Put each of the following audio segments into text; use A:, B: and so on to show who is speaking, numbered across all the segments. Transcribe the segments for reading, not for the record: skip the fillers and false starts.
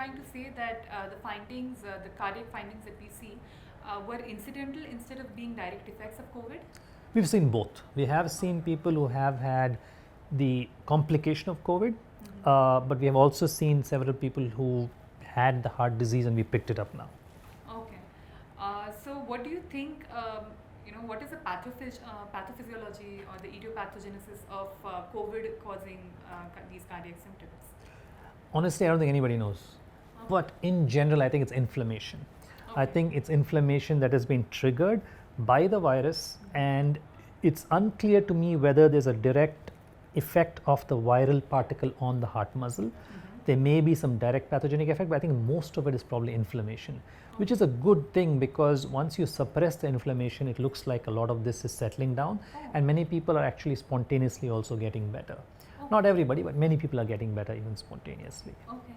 A: trying to say that the findings, the cardiac findings that we see, were incidental instead of being direct effects of COVID?
B: We've seen both. We have seen people who have had the complication of COVID, but we have also seen several people who had the heart disease and we picked it up now.
A: Okay. So what do you think, what is the pathophysiology or the idiopathogenesis of COVID causing these cardiac symptoms?
B: Honestly, I don't think anybody knows.
A: Okay.
B: But in general, I think it's inflammation. I
A: Okay.
B: think it's inflammation that has been triggered by the virus, and it's unclear to me whether there's a direct effect of the viral particle on the heart muscle. There may be some direct pathogenic effect, but I think most of it is probably inflammation, which is a good thing because once you suppress the inflammation, it looks like a lot of this is settling down, and many people are actually spontaneously also getting better. Not everybody, but many people are getting better even spontaneously.
A: Okay.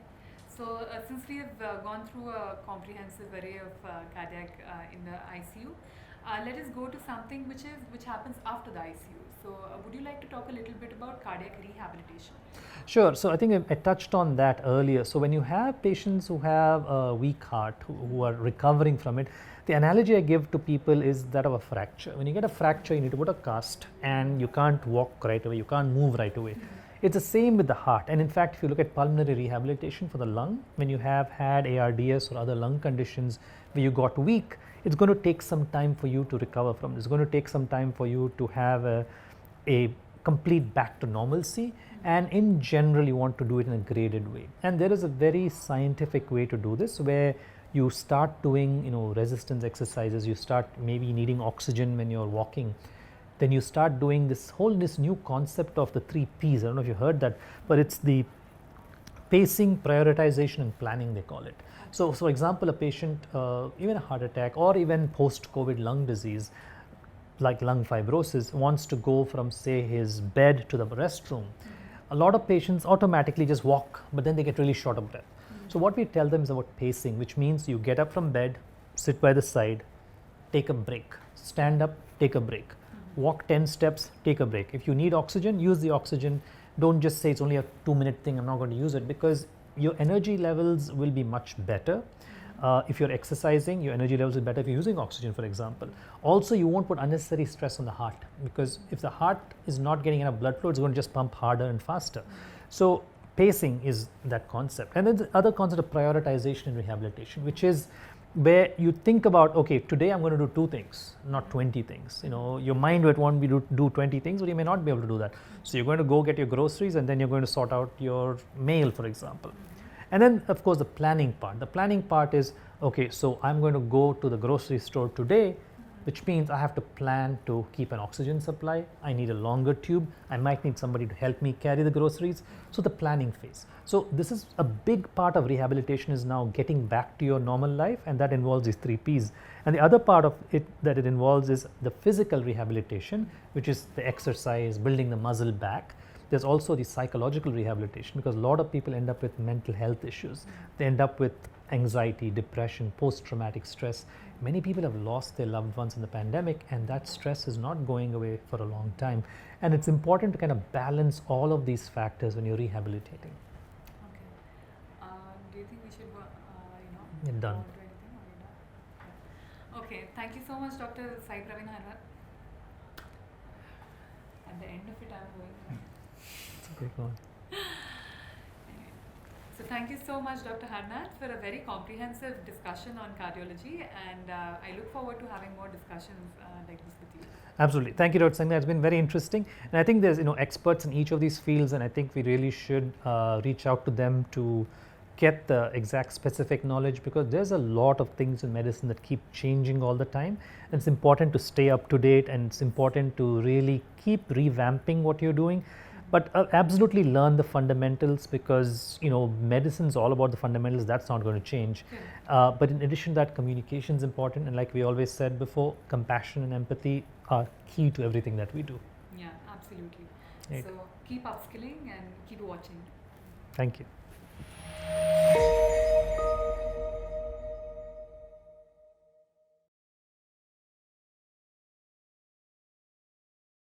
A: So since we have gone through a comprehensive array of cardiac in the ICU, let us go to something which happens after the ICU. So would you like to talk a little bit about cardiac rehabilitation?
B: Sure. So I think I touched on that earlier. So when you have patients who have a weak heart, who are recovering from it, the analogy I give to people is that of a fracture. When you get a fracture, you need to put a cast and you can't walk right away, you can't move right away. It's the same with the heart. And in fact, if you look at pulmonary rehabilitation for the lung, when you have had ARDS or other lung conditions where you got weak, it's going to take some time for you to recover from this. It's going to take some time for you to have a complete back to normalcy, and in general you want to do it in a graded way. And there is a very scientific way to do this where you start doing resistance exercises, you start maybe needing oxygen when you're walking, then you start doing this new concept of the 3 P's. I don't know if you heard that, but it's the pacing, prioritization and planning, they call it. So for example, a patient, even a heart attack or even post-COVID lung disease like lung fibrosis wants to go from say his bed to the restroom. A lot of patients automatically just walk, but then they get really short of breath. So what we tell them is about pacing, which means you get up from bed, sit by the side, take a break, stand up, take a break, walk 10 steps, take a break. If you need oxygen, use the oxygen. Don't just say it's only a 2-minute thing, I'm not going to use it, because your energy levels will be much better. If you're exercising, your energy levels are better if you're using oxygen, for example. Also, you won't put unnecessary stress on the heart, because if the heart is not getting enough blood flow, it's going to just pump harder and faster. So pacing is that concept. And then the other concept of prioritization in rehabilitation, which is where you think about, okay, today I'm going to do 2 things, not 20 things. Your mind would want me to do 20 things, but you may not be able to do that. So you're going to go get your groceries and then you're going to sort out your mail, for example. And then of course the planning part. The planning part is, okay, so I'm going to go to the grocery store today, which means I have to plan to keep an oxygen supply. I need a longer tube. I might need somebody to help me carry the groceries. So the planning phase. So this is a big part of rehabilitation, is now getting back to your normal life, and that involves these 3 P's. And the other part of it that it involves is the physical rehabilitation, which is the exercise, building the muscle back. There's also the psychological rehabilitation, because a lot of people end up with mental health issues. They end up with anxiety, depression, post-traumatic stress. Many people have lost their loved ones in the pandemic, and that stress is not going away for a long time. And it's important to kind of balance all of these factors when you're rehabilitating.
A: Okay. Do you think we should,
B: You're done.
A: go on to anything, or you're done? Okay. Thank you so much, Dr. Sai Praveen Harnath. At the end of it, I'm going.
B: Okay, go on.
A: So thank you so much, Dr. Harnath, for a very comprehensive discussion on cardiology, and I look forward to having more discussions like this with you.
B: Absolutely. Thank you, Dr. Sangha. It's been very interesting. And I think there's experts in each of these fields, and I think we really should reach out to them to get the exact specific knowledge, because there's a lot of things in medicine that keep changing all the time. And it's important to stay up to date, and it's important to really keep revamping what you're doing. But absolutely learn the fundamentals, because medicine is all about the fundamentals. That's not going to change. But in addition to that, communication is important, and like we always said before, compassion and empathy are key to everything that we do.
A: Yeah, absolutely.
B: Right.
A: So keep upskilling and keep watching.
B: Thank you.